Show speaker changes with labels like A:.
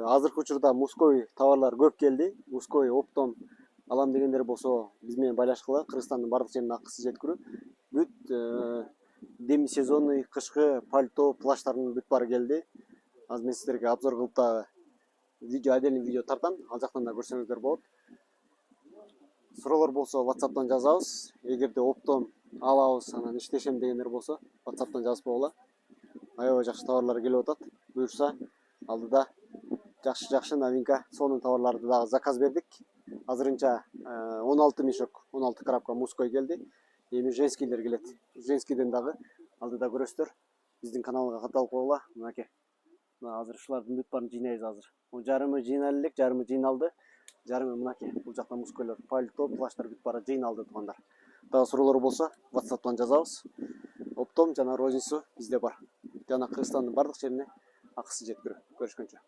A: Азыркы учурда мужской товарлар көп келди. Мужской оптом алам дегендер болсо биз менен байлашкыла. Кыргызстандын бардык жерине акысы жеткирүү. Бүт дем сезонный кышкы пальто, плащтардын бүт баары келди. Азыр мен сиздерге обзор кылып да отдельный видео тартам. Ал жактан да көрсөңүздөр болот. Суроолор болсо WhatsApp'тан жазабыз. Эгерде оптом алабыз, анан иштешем дегендер болсо WhatsApp'тан жазып койгула. Аябай жакшы товарлар келип атат. Буюрса алдыда жакшы новинка сонун товарларды дагы заказ бердик. Азырынча 16 мешок, 16 коробка мужской келди. Эми женскийлер келет. Женскийден дагы алдыда көрөсүздөр. Биздин каналга катталып койгула. Мынакей. Азыр ушулардын бүт баарын жыйнайбыз азыр. Жарымы жыйналып элек, жарымы жыйналды. Жарымы мынакей. Бул жакта мужскойлор, пальто, плащтар бүт баары жыйналды туугандар. Дагы суроолор болсо WhatsApp'тан жазабыз. Оптом жана розницу бизде бар. Жана Кыргызстандын бардык жерине акысы жеткирүү. Көрүшкөнчө.